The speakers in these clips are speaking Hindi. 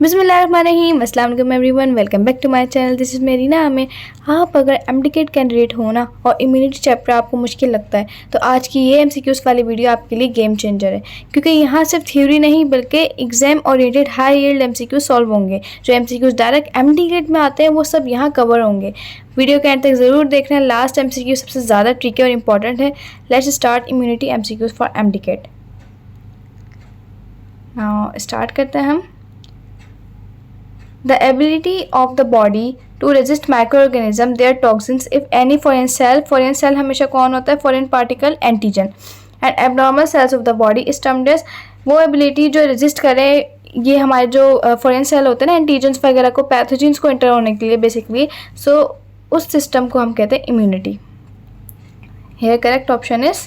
बिस्मिल्लाहिर्रहमानिर्रहीम, अस्सलाम वालेकुम everyone, welcome back to my channel. This is मेरी नाम है। आप अगर एमडीकेट कैंडिडेट हो ना और इम्यूनिटी चैप्टर आपको मुश्किल लगता है तो आज की ये एमसीक्यूज़ वाली वीडियो आपके लिए गेम चेंजर है, क्योंकि यहाँ सिर्फ थ्योरी नहीं बल्कि exam oriented high yield MCQs solve होंगे। जो एमसीक्यूज़ डायरेक्ट एमडीकेट में आते हैं वो सब यहाँ कवर होंगे। वीडियो के एंड तक ज़रूर देखना। लास्ट एमसीक्यू सबसे ज़्यादा ट्रिकी और इंपॉर्टेंट है। Let's start immunity MCQs for MDCAT. Now start करते हैं हम। The ability of the body to resist microorganism, their toxins, if any, foreign cell हमेशा कौन होता है? foreign particle, antigen, and abnormal cells of the body is termed as वो ability जो resist करे ये हमारे जो foreign cell होते हैं ना, antigens वगैरह को, pathogens को enter होने के लिए basically, so उस system को हम कहते हैं immunity. Here correct option is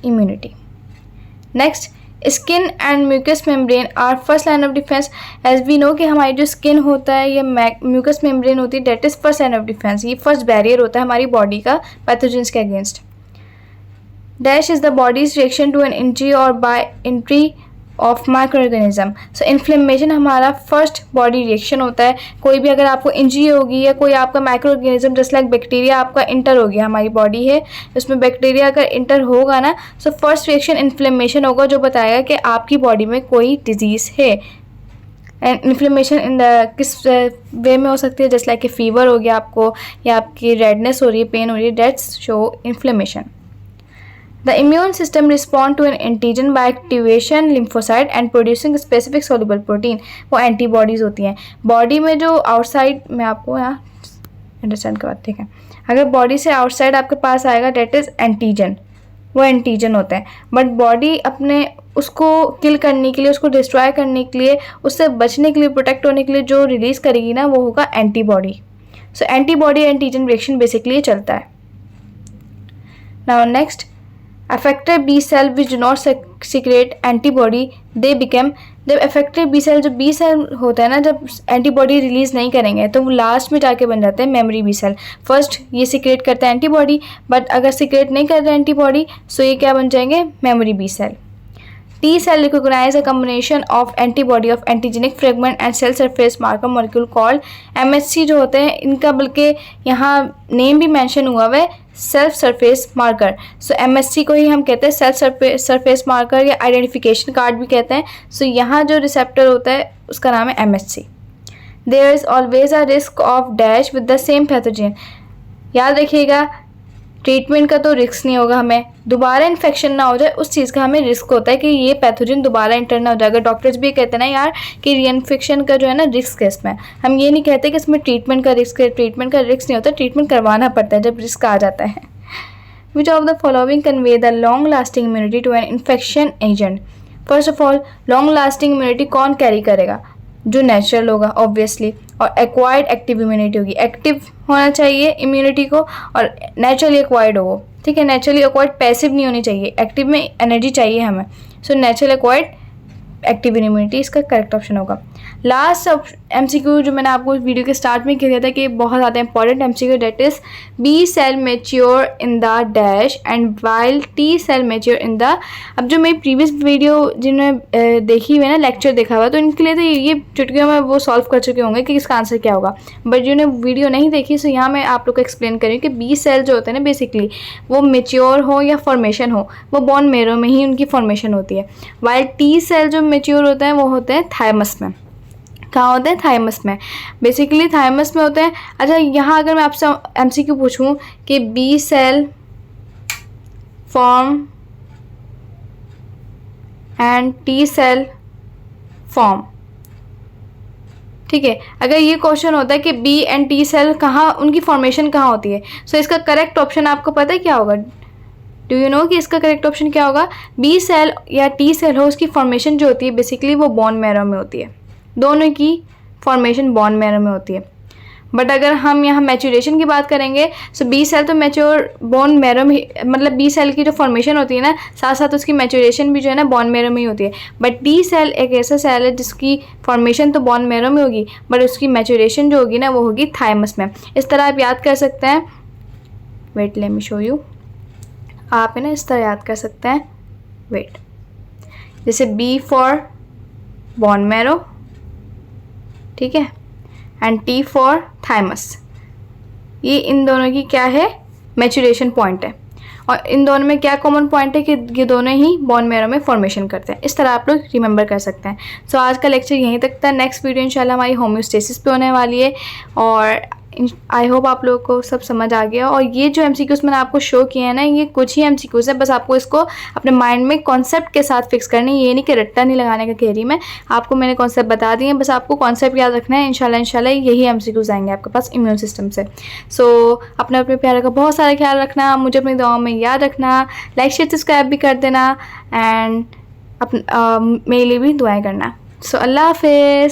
immunity. Next, skin and mucus membrane are first line of defence. As we know कि हमारी जो स्किन होता है ये म्यूकस मेम्ब्रेन होती है, that is first line of defence. ये फर्स्ट बैरियर होता है हमारी बॉडी का पैथोजेंस के against. Dash is the body's reaction to an injury और by entry of micro organism. So inflammation हमारा फर्स्ट बॉडी रिएक्शन होता है। कोई भी अगर आपको इंजरी होगी या कोई आपका micro organism just like bacteria आपका इंटर हो गया, हमारी बॉडी है उसमें बैक्टीरिया अगर इंटर होगा ना, सो फर्स्ट रिएक्शन इन्फ्लेमेशन होगा जो बताएगा कि आपकी बॉडी में कोई डिजीज़ है। एंड इन्फ्लेमेशन इन द किस वे में हो सकती है? जस्ट लाइक फीवर हो गया आपको, या आपकी रेडनेस हो रही है, पेन हो रही है, that's show inflammation. The immune system respond to an antigen by activation lymphocyte and producing specific soluble protein. वो एंटीबॉडीज़ होती हैं बॉडी में जो आउटसाइड, मैं आपको यहाँ अंडरस्टैंड करवाती, ठीक है। अगर बॉडी से आउटसाइड आपके पास आएगा डेट इज़ एंटीजन, वो एंटीजन होता है। बट बॉडी अपने उसको किल करने के लिए, उसको डिस्ट्रॉय करने के लिए, उससे बचने के लिए, प्रोटेक्ट होने के लिए जो रिलीज़ करेगी ना वो होगा एंटीबॉडी। सो एंटीबॉडी एंटीजन रिएक्शन बेसिकली चलता है। Now next, affected B cell which do not secrete antibody they become, जब affected B cell, जो B cell होता है ना, जब एंटीबॉडी रिलीज़ नहीं करेंगे तो वो लास्ट में जाके बन जाते हैं मेमोरी B cell। फर्स्ट ये सिक्रेट करता है एंटीबॉडी, बट अगर सिक्रेट नहीं कर रहे एंटीबॉडी सो ये क्या बन जाएंगे? Memory B cell। T cell recognize a combination of antibody of antigenic fragment and cell surface marker molecule called MHC जो होते हैं, इनका बल्कि यहाँ नेम भी मेंशन हुआ हुआ है, सेल्फ सरफेस मार्कर। सो MHC को ही हम कहते हैं सेल्फ सरफेस मार्कर या आइडेंटिफिकेशन कार्ड भी कहते हैं। सो यहाँ जो रिसेप्टर होता है उसका नाम है MHC। There is always a risk of dash with the same pathogen. याद रखिएगा, ट्रीटमेंट का तो रिस्क नहीं होगा, हमें दोबारा इन्फेक्शन ना हो जाए उस चीज़ का हमें रिस्क होता है कि ये पैथोजन दोबारा इंटर ना हो जाएगा। डॉक्टर्स भी कहते हैं ना यार कि रीइन्फेक्शन का जो है ना रिस्क है इसमें। हम ये नहीं कहते कि इसमें ट्रीटमेंट का रिस्क है, ट्रीटमेंट का रिस्क नहीं होता, ट्रीटमेंट करवाना पड़ता है जब रिस्क आ जाता है। Which of the following convey the long lasting immunity to an infection agent? First of all, long lasting immunity कौन कैरी करेगा? जो नेचुरल होगा ऑब्वियसली, और एक्वायर्ड एक्टिव इम्यूनिटी होगी। एक्टिव होना चाहिए इम्यूनिटी को और नेचुरली एक्वायर्ड हो, ठीक है। नेचुरली एक्वायर्ड पैसिव नहीं होनी चाहिए, एक्टिव में एनर्जी चाहिए हमें। So natural acquired active immunity इसका करेक्ट ऑप्शन होगा। लास्ट एमसीक्यू जो मैंने आपको वीडियो के स्टार्ट में किया था कि बहुत ज़्यादा important MCQ, that is B cell mature in the dash and while T cell mature in the. अब जो मेरी प्रीवियस वीडियो जिन्होंने देखी हुई है ना, लेक्चर देखा हुआ, तो इनके लिए तो ये चुटकियों में वो सॉल्व कर चुके होंगे कि इसका आंसर क्या होगा। बट जिन्होंने वीडियो नहीं देखी सो यहाँ मैं आप लोग को एक्सप्लेन करूँ कि बी सेल जो होते हैं ना बेसिकली वो मेच्योर हो या फॉर्मेशन हो, वो बोन मेरो में ही उनकी फॉर्मेशन होती है। वाइल टी सेल जो मेच्योर होते हैं वो होते हैं थायमस में। कहाँ होते हैं? थाइमस में, बेसिकली थाइमस में होते हैं। अच्छा, यहाँ अगर मैं आपसे एमसीक्यू पूछूं कि B cell form and T cell form, ठीक है, अगर ये क्वेश्चन होता है कि बी एंड टी सेल कहाँ, उनकी फॉर्मेशन कहाँ होती है, सो इसका करेक्ट ऑप्शन आपको पता है क्या होगा? डू यू नो कि इसका करेक्ट ऑप्शन क्या होगा? बी सेल या टी सेल हो, उसकी फॉर्मेशन जो होती है बेसिकली वो बोन मैरो में होती है। दोनों की फॉर्मेशन बोन मैरो में होती है। बट अगर हम यहाँ मैच्योरेशन की बात करेंगे सो बी सेल तो मैच्योर बोन मैरो में, मतलब बी सेल की जो फॉर्मेशन होती है ना साथ साथ उसकी मैच्योरेशन भी जो है ना बोन मैरो में ही होती है। बट टी सेल एक ऐसा सेल है जिसकी फॉर्मेशन तो बोन मैरो में होगी बट उसकी मैच्योरेशन जो होगी ना वो होगी थाइमस में। इस तरह आप याद कर सकते हैं, wait let me show you, आप है ना इस तरह याद कर सकते हैं, वेट, जैसे बी फॉर बोन मैरो, ठीक है, एंड T फॉर थाइमस। ये इन दोनों की क्या है, मैचुरेशन पॉइंट है। और इन दोनों में क्या कॉमन पॉइंट है कि ये दोनों ही बोन मैरो में फॉर्मेशन करते हैं। इस तरह आप लोग रिमेंबर कर सकते हैं। सो आज का लेक्चर यहीं तक था। नेक्स्ट वीडियो इंशाल्लाह हमारी होम्योस्टेसिस पे होने वाली है, और आई होप आप लोगों को सब समझ आ गया। और ये जो MCQs मैंने आपको शो किए हैं ना, ये कुछ ही MCQs है, बस आपको इसको अपने माइंड में कॉन्सेप्ट के साथ फिक्स करनी है। ये नहीं कि रट्टा नहीं लगाने का कह रही मैं, आपको मैंने कॉन्सेप्ट बता दिए, बस आपको कॉन्सेप्ट याद रखना है। इंशाल्लाह यही MCQs आएंगे आपके पास इम्यून सिस्टम से। सो अपने प्यारे का बहुत सारा ख्याल रखना, मुझे अपनी दुआओं में याद रखना, लाइक शेयर सब्सक्राइब भी कर देना, एंड मेरे लिए भी दुआएं करना। सो अल्लाह हाफिज़।